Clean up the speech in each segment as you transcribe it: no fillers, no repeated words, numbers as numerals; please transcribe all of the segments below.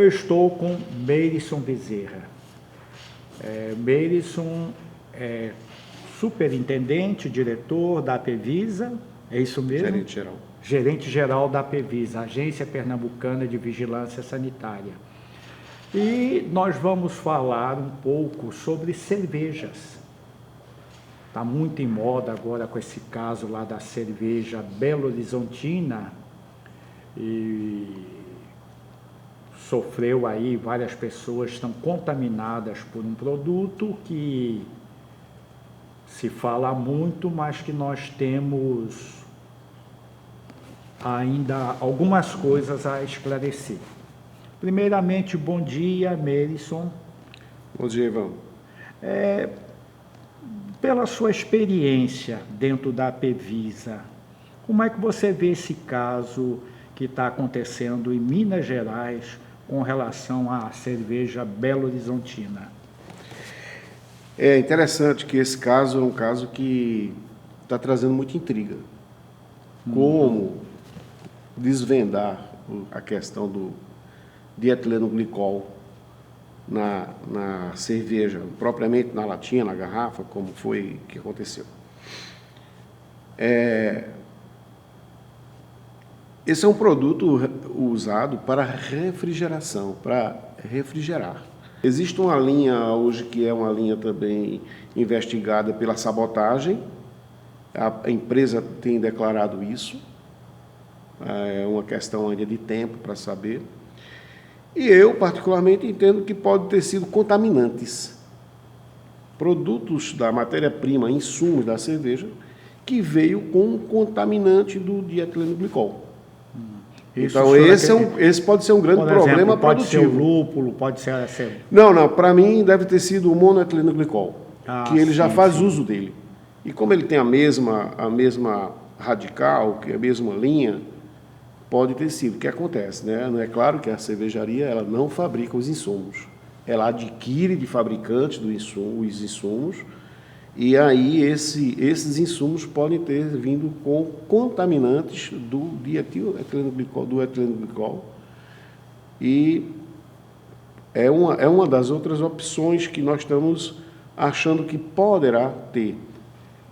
Eu estou com Meirson Bezerra. Meirson é superintendente, diretor da APEVISA, é isso mesmo? Gerente geral. Gerente geral da APEVISA, Agência Pernambucana de Vigilância Sanitária. E nós vamos falar um pouco sobre cervejas. Está muito em moda agora com esse caso lá da cerveja Belo Horizontina, e sofreu aí, várias pessoas estão contaminadas por um produto que se fala muito, mas que nós temos ainda algumas coisas a esclarecer. Primeiramente, bom dia, Meirson. Bom dia, Ivan. Pela sua experiência dentro da APEVISA, como é que você vê esse caso que está acontecendo em Minas Gerais com relação à cerveja Belo Horizontina? É interessante que esse caso é um caso que está trazendo muita intriga. Como desvendar a questão do dietileno glicol na cerveja, propriamente na latinha, na garrafa, como foi que aconteceu. Esse é um produto usado para refrigeração, para refrigerar. Existe uma linha hoje que é uma linha também investigada pela sabotagem. A empresa tem declarado isso. É uma questão ainda de tempo para saber. E eu, particularmente, entendo que pode ter sido contaminantes. Produtos da matéria-prima, insumos da cerveja, que veio com um contaminante do dietileno glicol. Então, esse pode ser um grande problema produtivo. Pode ser o lúpulo, pode ser... Não, para mim deve ter sido o monoetileno glicol, que ele já faz uso dele. E como ele tem a mesma radical, que é a mesma linha, pode ter sido. O que acontece, né? Não é claro que a cervejaria ela não fabrica os insumos. Ela adquire de fabricantes os insumos, e aí esses insumos podem ter vindo com contaminantes do dietileno glicol, e é uma das outras opções que nós estamos achando que poderá ter.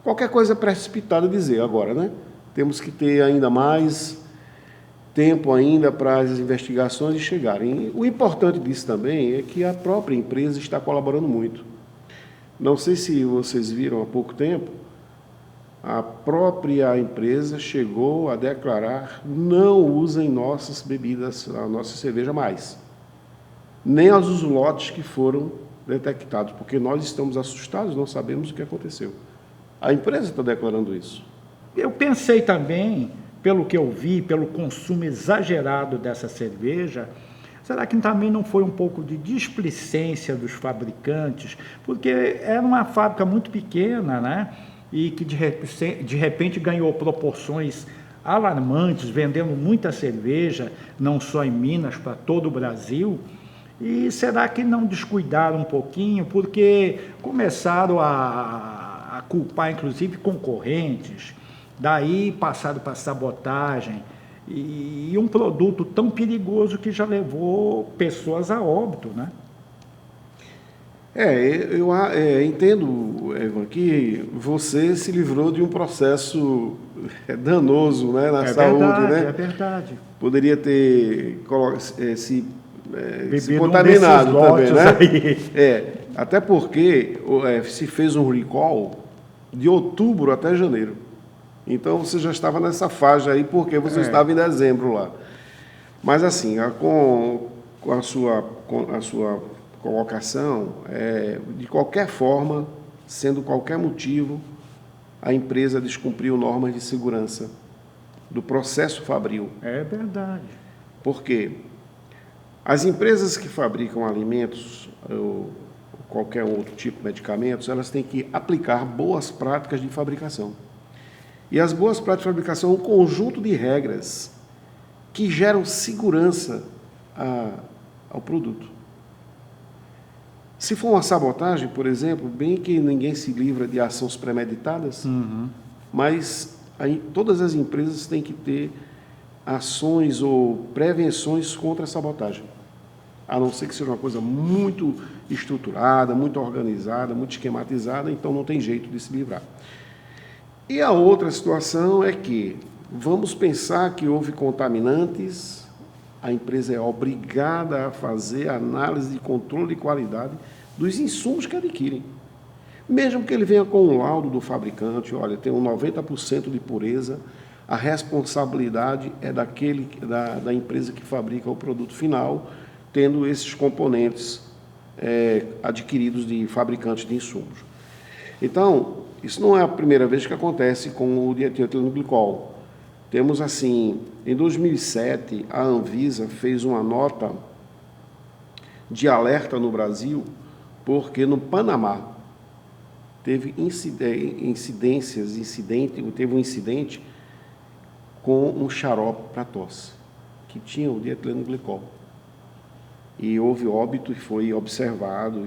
Qualquer coisa é precipitada dizer agora, né? Temos que ter ainda mais tempo ainda para as investigações chegarem. O importante disso também é que a própria empresa está colaborando muito. Não sei se vocês viram há pouco tempo, a própria empresa chegou a declarar: não usem nossas bebidas, a nossa cerveja mais, nem os lotes que foram detectados, porque nós estamos assustados, não sabemos o que aconteceu. A empresa está declarando isso. Eu pensei também, pelo que eu vi, pelo consumo exagerado dessa cerveja, será que também não foi um pouco de displicência dos fabricantes? Porque era uma fábrica muito pequena, né? E que de repente ganhou proporções alarmantes, vendendo muita cerveja, não só em Minas, para todo o Brasil. E será que não descuidaram um pouquinho? Porque começaram a culpar, inclusive, concorrentes, daí passaram para sabotagem, e um produto tão perigoso que já levou pessoas a óbito, né? Eu entendo, Evan, que você se livrou de um processo danoso, né, na saúde, verdade, né? É verdade. Poderia ter se contaminado também, né? Até porque se fez um recall de outubro até janeiro. Então, você já estava nessa faixa aí, porque você estava em dezembro lá. Mas, assim, com a sua colocação, de qualquer forma, sendo qualquer motivo, a empresa descumpriu normas de segurança do processo fabril. É verdade. Por quê? As empresas que fabricam alimentos ou qualquer outro tipo de medicamentos, elas têm que aplicar boas práticas de fabricação. E as boas práticas de fabricação é um conjunto de regras que geram segurança ao produto. Se for uma sabotagem, por exemplo, bem que ninguém se livra de ações premeditadas, mas aí todas as empresas têm que ter ações ou prevenções contra a sabotagem. a não ser que seja uma coisa muito estruturada, muito organizada, muito esquematizada, então não tem jeito de se livrar. E a outra situação é que, vamos pensar que houve contaminantes, a empresa é obrigada a fazer análise de controle de qualidade dos insumos que adquirem. Mesmo que ele venha com um laudo do fabricante, olha, tem um 90% de pureza, a responsabilidade é da empresa que fabrica o produto final, tendo esses componentes adquiridos de fabricantes de insumos. Então, isso não é a primeira vez que acontece com o dietileno glicol. Temos assim, em 2007, a Anvisa fez uma nota de alerta no Brasil, porque no Panamá teve um incidente com um xarope para tosse, que tinha o dietileno glicol. E houve óbito e foi observado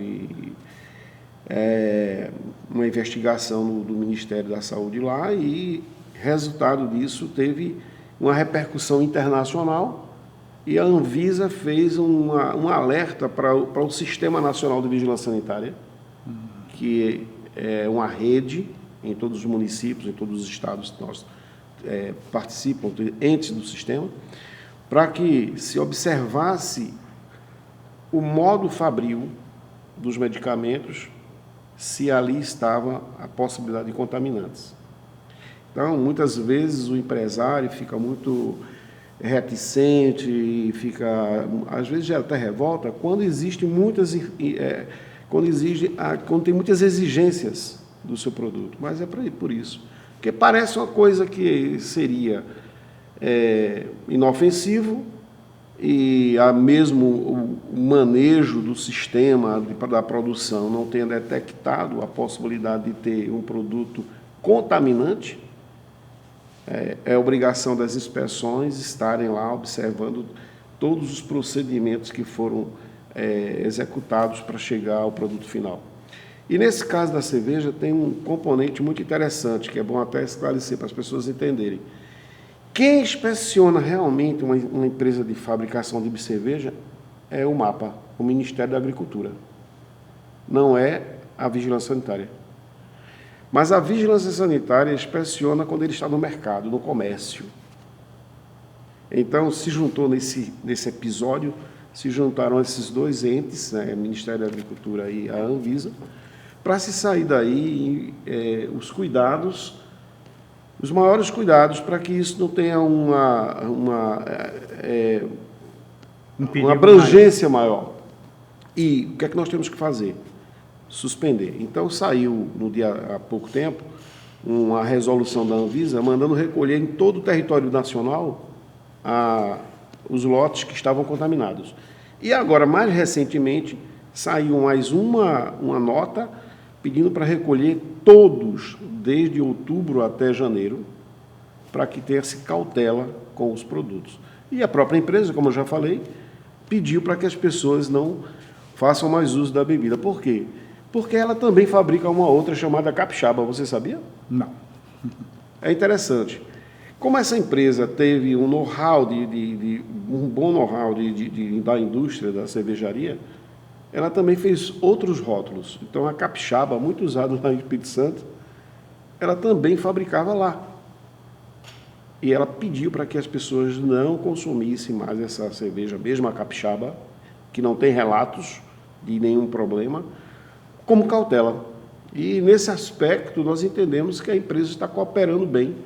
uma investigação do Ministério da Saúde lá, e resultado disso teve uma repercussão internacional, e a Anvisa fez um alerta para o Sistema Nacional de Vigilância Sanitária, que é uma rede em todos os municípios, em todos os estados que nós participam, entes do sistema, para que se observasse o modo fabril dos medicamentos, se ali estava a possibilidade de contaminantes. Então, muitas vezes o empresário fica muito reticente, às vezes gera até revolta, quando quando tem muitas exigências do seu produto, mas é por isso. Porque parece uma coisa que seria inofensivo, e mesmo o manejo do sistema da produção não tenha detectado a possibilidade de ter um produto contaminante, é obrigação das inspeções estarem lá observando todos os procedimentos que foram executados para chegar ao produto final. E nesse caso da cerveja tem um componente muito interessante, que é bom até esclarecer para as pessoas entenderem. Quem inspeciona realmente uma empresa de fabricação de cerveja é o MAPA, o Ministério da Agricultura. Não é a Vigilância Sanitária. Mas a Vigilância Sanitária inspeciona quando ele está no mercado, no comércio. Então, se juntou nesse episódio, se juntaram esses dois entes, o Ministério da Agricultura e a Anvisa, para se sair daí os maiores cuidados para que isso não tenha uma abrangência maior. E o que é que nós temos que fazer? Suspender. Então, saiu há pouco tempo uma resolução da Anvisa mandando recolher em todo o território nacional os lotes que estavam contaminados. E agora, mais recentemente, saiu mais uma nota pedindo para recolher todos, desde outubro até janeiro, para que tenha-se cautela com os produtos. E a própria empresa, como eu já falei, pediu para que as pessoas não façam mais uso da bebida. Por quê? Porque ela também fabrica uma outra chamada capixaba, você sabia? Não. É interessante. Como essa empresa teve um know-how, um bom know-how da indústria da cervejaria, ela também fez outros rótulos. Então, a capixaba, muito usada lá em Espírito Santo, ela também fabricava lá. E ela pediu para que as pessoas não consumissem mais essa cerveja, mesmo a capixaba, que não tem relatos de nenhum problema, como cautela. E, nesse aspecto, nós entendemos que a empresa está cooperando bem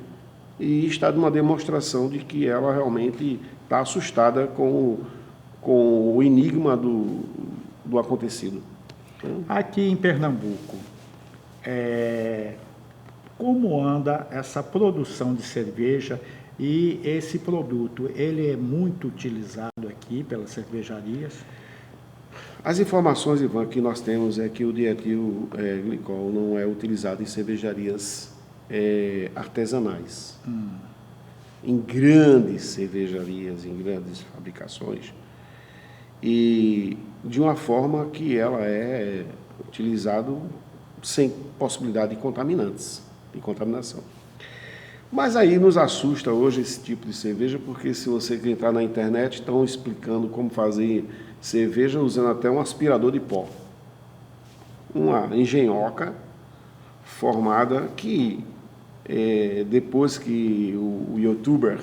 e está numa demonstração de que ela realmente está assustada com o enigma do acontecido. Aqui em Pernambuco, como anda essa produção de cerveja, e esse produto, ele é muito utilizado aqui pelas cervejarias? As informações, Ivan, que nós temos é que o dietil glicol não é utilizado em cervejarias artesanais. Em grandes cervejarias, em grandes fabricações, e de uma forma que ela é utilizado sem possibilidade de contaminantes, de contaminação. Mas aí nos assusta hoje esse tipo de cerveja, porque se você entrar na internet, estão explicando como fazer cerveja usando até um aspirador de pó. Uma engenhoca formada que, depois que o youtuber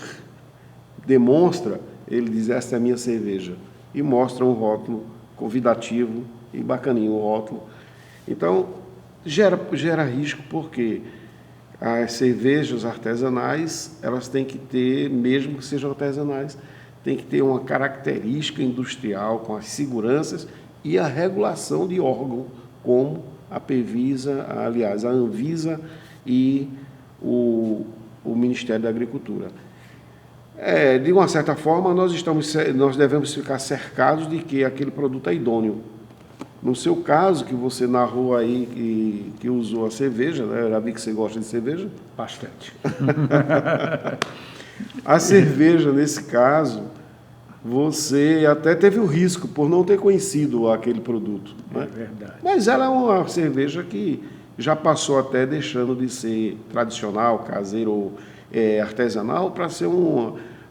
demonstra, ele diz: esta é a minha cerveja, e mostra um rótulo convidativo e bacaninho o rótulo. Então, gera risco, porque as cervejas artesanais, elas têm que ter, mesmo que sejam artesanais, tem que ter uma característica industrial com as seguranças e a regulação de órgão, como a PEVISA, aliás, a Anvisa e o Ministério da Agricultura. De uma certa forma, nós devemos ficar cercados de que aquele produto é idôneo. No seu caso, que você narrou aí, que usou a cerveja, né? Eu já vi que você gosta de cerveja. Bastante. A cerveja, nesse caso, você até teve o risco por não ter conhecido aquele produto. Né? É verdade. Mas ela é uma cerveja que já passou até deixando de ser tradicional, caseiro ou artesanal, para ser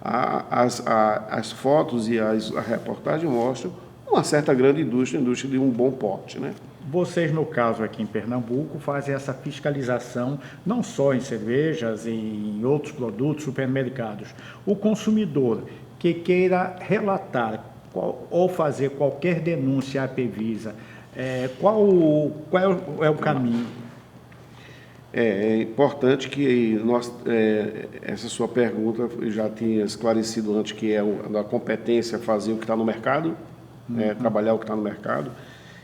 as fotos e a reportagem mostram uma certa grande indústria de um bom porte, né? Vocês, no caso aqui em Pernambuco, fazem essa fiscalização não só em cervejas e em outros produtos, supermercados. O consumidor que queira relatar ou fazer qualquer denúncia à PEVISA, qual é o caminho? É importante que essa sua pergunta eu já tinha esclarecido antes, que é a competência fazer o que está no mercado, trabalhar o que está no mercado.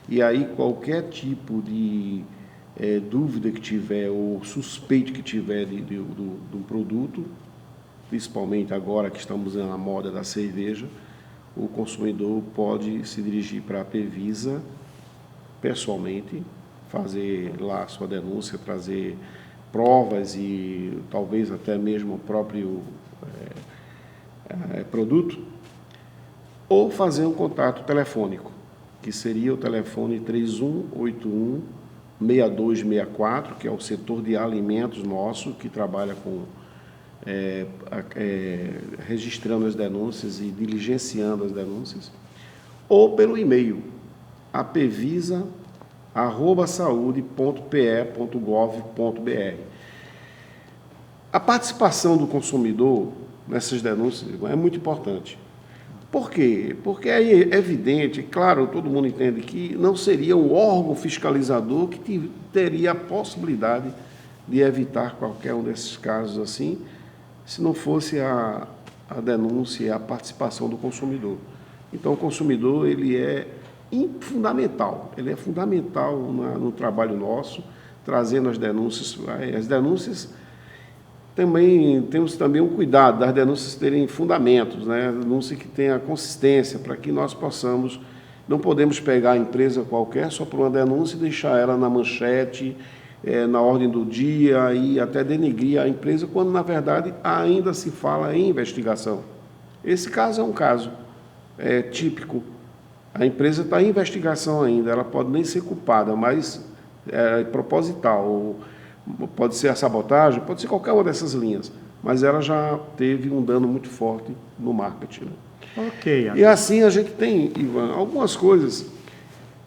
E aí qualquer tipo de dúvida que tiver ou suspeito que tiver do produto, principalmente agora que estamos na moda da cerveja, o consumidor pode se dirigir para a PEVISA pessoalmente, fazer lá a sua denúncia, trazer provas e talvez até mesmo o próprio produto, ou fazer um contato telefônico, que seria o telefone 3181-6264, que é o setor de alimentos nosso, que trabalha com registrando as denúncias e diligenciando as denúncias, ou pelo e-mail, apevisa@saude.pe.gov.br. A participação do consumidor nessas denúncias é muito importante. Por quê? Porque é evidente, claro, todo mundo entende que não seria o órgão fiscalizador que teria a possibilidade de evitar qualquer um desses casos assim, se não fosse a denúncia e a participação do consumidor. Então, o consumidor ele é fundamental no trabalho nosso, trazendo as denúncias. As denúncias temos também um cuidado das denúncias terem fundamentos, né? Denúncia que tenha consistência, para que nós possamos, não podemos pegar a empresa qualquer só por uma denúncia e deixar ela na manchete, na ordem do dia e até denegrir a empresa, quando na verdade ainda se fala em investigação. Esse caso é um caso típico. A empresa está em investigação ainda, ela pode nem ser culpada, mas é proposital, ou pode ser a sabotagem, pode ser qualquer uma dessas linhas, mas ela já teve um dano muito forte no marketing. Né? Ok. E assim a gente tem, Ivan, algumas coisas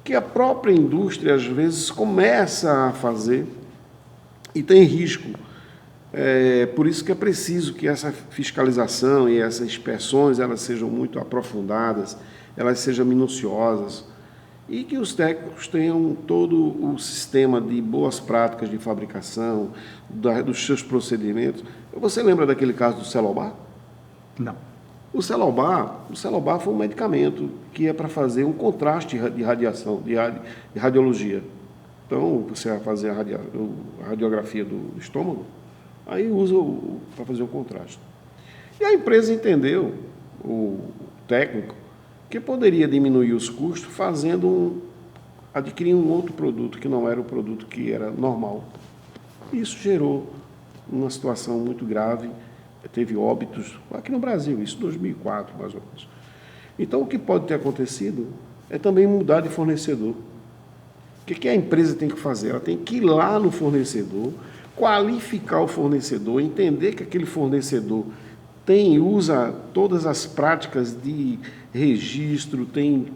que a própria indústria às vezes começa a fazer e tem risco. Por isso que é preciso que essa fiscalização e essas inspeções elas sejam muito aprofundadas, elas sejam minuciosas e que os técnicos tenham todo o sistema de boas práticas de fabricação, dos seus procedimentos. Você lembra daquele caso do Celobar? Não. O Celobar foi um medicamento que é para fazer um contraste de radiação, de radiologia. Então, você vai fazer a radiografia do estômago, aí usa para fazer o contraste. E a empresa entendeu, o técnico, que poderia diminuir os custos adquirindo um outro produto que não era o produto que era normal. Isso gerou uma situação muito grave, teve óbitos aqui no Brasil, isso em 2004, mais ou menos. Então, o que pode ter acontecido é também mudar de fornecedor. O que a empresa tem que fazer? Ela tem que ir lá no fornecedor, qualificar o fornecedor, entender que aquele fornecedor usa todas as práticas de registro, tem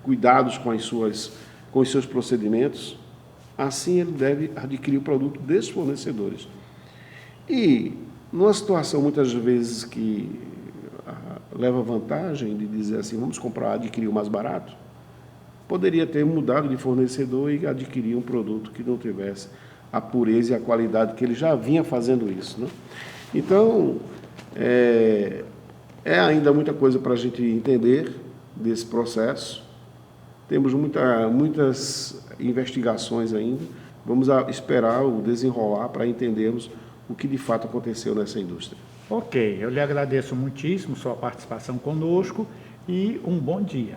cuidados com os seus procedimentos, assim ele deve adquirir o produto desses fornecedores. E, numa situação muitas vezes que leva vantagem de dizer assim, vamos adquirir o mais barato, poderia ter mudado de fornecedor e adquirir um produto que não tivesse a pureza e a qualidade que ele já vinha fazendo isso, né? Então, é ainda muita coisa para a gente entender desse processo. Temos muitas investigações ainda. Vamos esperar o desenrolar para entendermos o que de fato aconteceu nessa indústria. Ok, eu lhe agradeço muitíssimo sua participação conosco e um bom dia.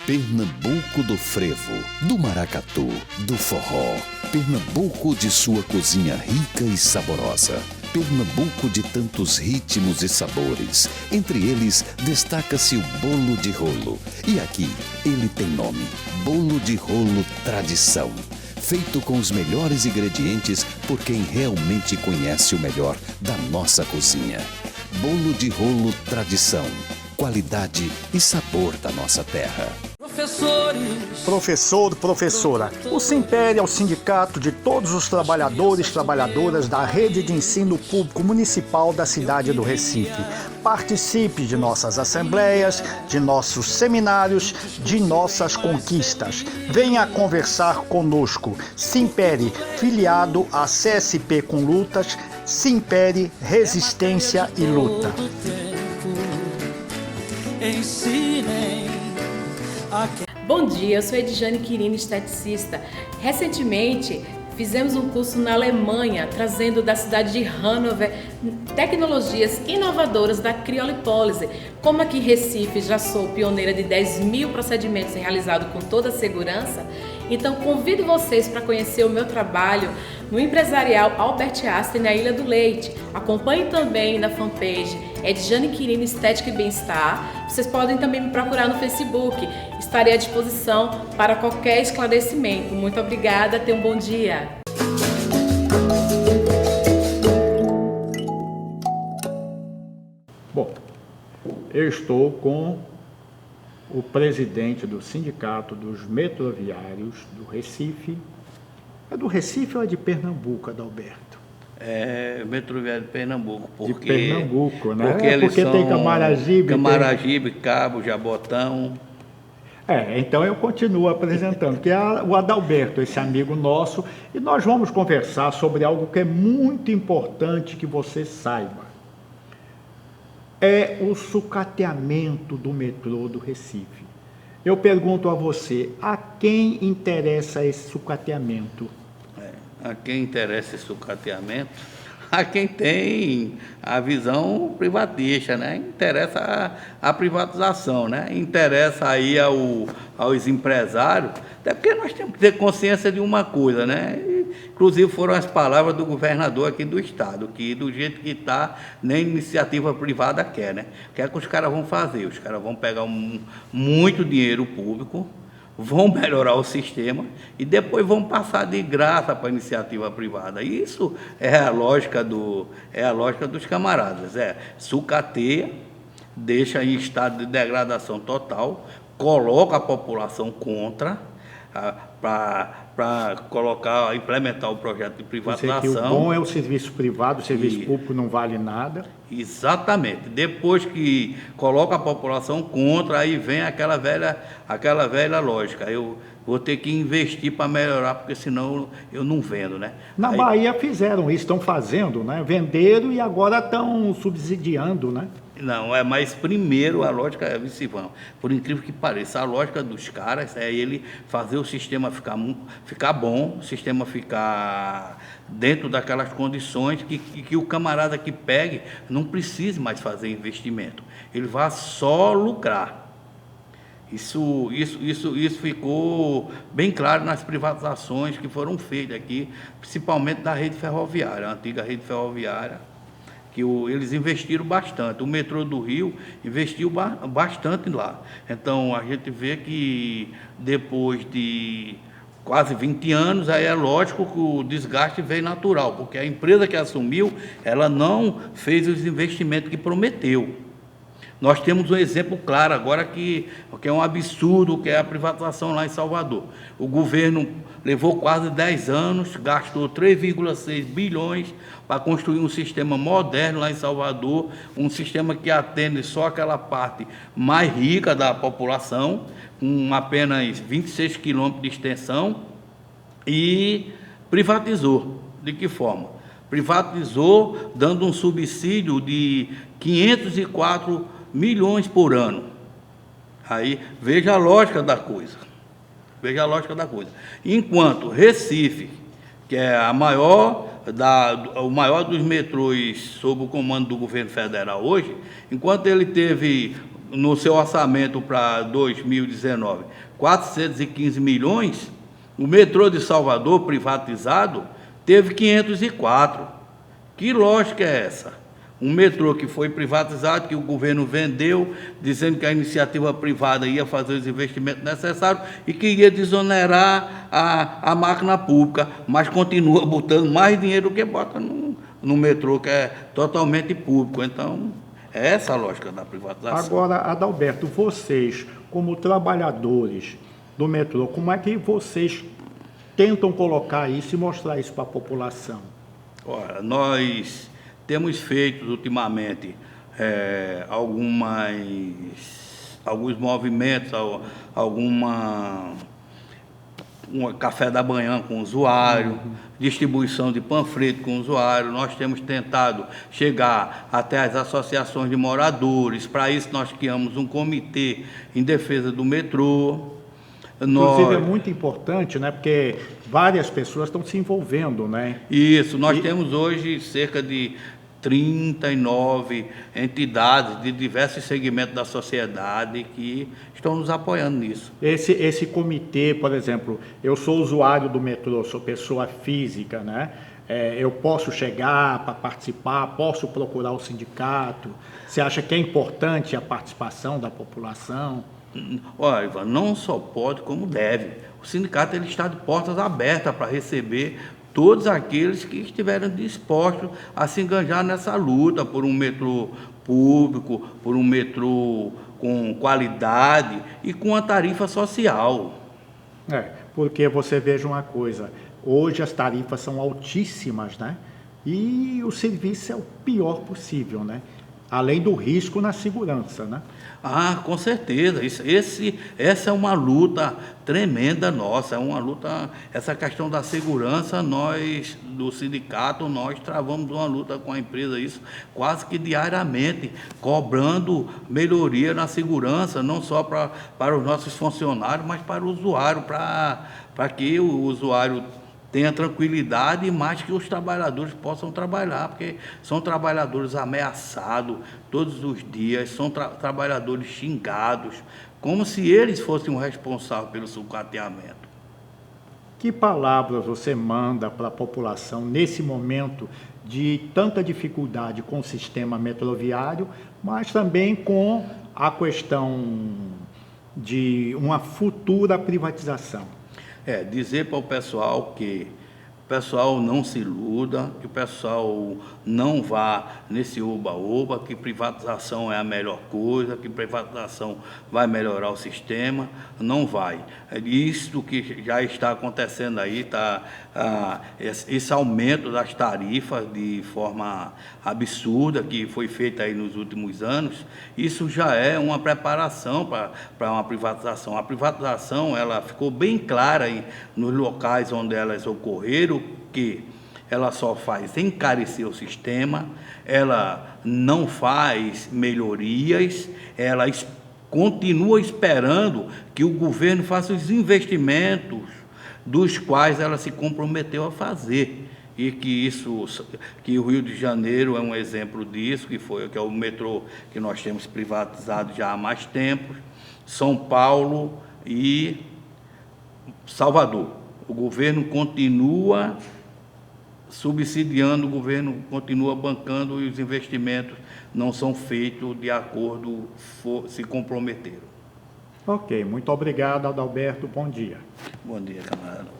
Pernambuco do frevo, do maracatu, do forró. Pernambuco de sua cozinha rica e saborosa. Pernambuco de tantos ritmos e sabores. Entre eles, destaca-se o bolo de rolo. E aqui, ele tem nome: Bolo de Rolo Tradição. Feito com os melhores ingredientes por quem realmente conhece o melhor da nossa cozinha. Bolo de Rolo Tradição. Qualidade e sabor da nossa terra. Professor, professora, o Simpere é o sindicato de todos os trabalhadores e trabalhadoras da rede de ensino público municipal da cidade do Recife. Participe de nossas assembleias, de nossos seminários, de nossas conquistas. Venha conversar conosco. Simpere, filiado à CSP com lutas, Simpere, resistência e luta. Bom dia, eu sou Edjane Quirino, esteticista. Recentemente fizemos um curso na Alemanha, trazendo da cidade de Hannover tecnologias inovadoras da criolipólise. Como aqui em Recife já sou pioneira de 10.000 procedimentos realizados com toda a segurança, então convido vocês para conhecer o meu trabalho no empresarial Albert Einstein, na Ilha do Leite. Acompanhe também na fanpage Edjane Quirino Estética e Bem-Estar. Vocês podem também me procurar no Facebook. Estarei à disposição para qualquer esclarecimento. Muito obrigada, tenha um bom dia. Bom, eu estou com o presidente do Sindicato dos Metroviários do Recife. É do Recife ou é de Pernambuco, Adalberto? É Metroviário de Pernambuco. De Pernambuco, né? Porque tem Camaragibe. Camaragibe, Cabo, Jabotão. Então eu continuo apresentando, que é o Adalberto, esse amigo nosso, e nós vamos conversar sobre algo que é muito importante que você saiba. É o sucateamento do metrô do Recife. Eu pergunto a você, a quem interessa esse sucateamento? A quem interessa esse sucateamento? A quem tem a visão privatista, né? Interessa a privatização, né? Interessa aí aos empresários, até porque nós temos que ter consciência de uma coisa, né? Inclusive foram as palavras do governador aqui do estado, que do jeito que está, nem iniciativa privada quer, né? O que é que os caras vão fazer? Os caras vão pegar muito dinheiro público, vão melhorar o sistema e depois vão passar de graça para a iniciativa privada. Isso é a lógica dos camaradas. Sucateia, deixa em estado de degradação total, coloca a população contra para implementar o projeto de privatização. Que o bom é o serviço privado, o serviço público não vale nada. Exatamente. Depois que coloca a população contra, aí vem aquela velha lógica. Eu vou ter que investir para melhorar, porque senão eu não vendo, né? Na Bahia fizeram isso, estão fazendo, né? Venderam e agora estão subsidiando, né? Não, mas primeiro a lógica é vice-vão. Por incrível que pareça, a lógica dos caras é ele fazer o sistema ficar bom, o sistema ficar dentro daquelas condições que o camarada que pegue não precise mais fazer investimento. Ele vai só lucrar. Isso ficou bem claro nas privatizações que foram feitas aqui, principalmente da rede ferroviária, a antiga rede ferroviária, que eles investiram bastante. O metrô do Rio investiu bastante lá. Então, a gente vê que depois de quase 20 anos, aí é lógico que o desgaste veio natural, porque a empresa que assumiu, ela não fez os investimentos que prometeu. Nós temos um exemplo claro agora que é um absurdo, que é a privatização lá em Salvador. O governo levou quase 10 anos, gastou 3,6 bilhões para construir um sistema moderno lá em Salvador, um sistema que atende só aquela parte mais rica da população, com apenas 26 quilômetros de extensão, e privatizou. De que forma? Privatizou dando um subsídio de 504 milhões por ano. Aí, veja a lógica da coisa. Veja a lógica da coisa. Enquanto Recife, que é o maior dos metrôs sob o comando do governo federal hoje, enquanto ele teve no seu orçamento para 2019 415 milhões, o metrô de Salvador, privatizado, teve 504. Que lógica é essa? Um metrô que foi privatizado, que o governo vendeu, dizendo que a iniciativa privada ia fazer os investimentos necessários e que ia desonerar a máquina pública, mas continua botando mais dinheiro do que bota no metrô, que é totalmente público. Então, é essa a lógica da privatização. Agora, Adalberto, vocês, como trabalhadores do metrô, como é que vocês tentam colocar isso e mostrar isso para a população? Ora, nós temos feito ultimamente alguns movimentos, um café da manhã com o usuário, distribuição de panfleto com o usuário. Nós temos tentado chegar até as associações de moradores. Para isso, nós criamos um comitê em defesa do metrô. Inclusive, é muito importante, né? Porque várias pessoas estão se envolvendo, né? Isso, nós temos hoje cerca de 39 entidades de diversos segmentos da sociedade que estão nos apoiando nisso. Esse comitê, por exemplo, eu sou usuário do metrô, sou pessoa física, né? Eu posso chegar para participar, posso procurar o sindicato. Você acha que é importante a participação da população? Olha, Ivan, não só pode, como deve. O sindicato ele está de portas abertas para receber todos aqueles que estiverem dispostos a se engajar nessa luta por um metrô público, por um metrô com qualidade e com a tarifa social. Porque você veja uma coisa, hoje as tarifas são altíssimas, né? E o serviço é o pior possível, né? Além do risco na segurança, né? Com certeza. Essa é uma luta tremenda nossa, é uma luta, essa questão da segurança, nós, do sindicato, nós travamos uma luta com a empresa, isso quase que diariamente, cobrando melhoria na segurança, não só para os nossos funcionários, mas para o usuário, para que o usuário tenha tranquilidade, mas que os trabalhadores possam trabalhar, porque são trabalhadores ameaçados todos os dias, são trabalhadores xingados, como se eles fossem o responsável pelo sucateamento. Que palavras você manda para a população nesse momento de tanta dificuldade com o sistema metroviário, mas também com a questão de uma futura privatização? Dizer para o pessoal que o pessoal não se iluda, que o pessoal não vá nesse oba-oba, que privatização é a melhor coisa, que privatização vai melhorar o sistema. Não vai. Isso que já está acontecendo aí, esse aumento das tarifas de forma absurda que foi feita aí nos últimos anos, isso já é uma preparação para uma privatização. A privatização ela ficou bem clara nos locais onde elas ocorreram, que ela só faz encarecer o sistema, ela não faz melhorias, ela continua esperando que o governo faça os investimentos dos quais ela se comprometeu a fazer. E que o Rio de Janeiro é um exemplo disso, que é o metrô que nós temos privatizado já há mais tempo, São Paulo e Salvador. O governo continua subsidiando, o governo continua bancando e os investimentos não são feitos de acordo, se comprometeram. Ok, muito obrigado, Adalberto. Bom dia. Bom dia, camarada.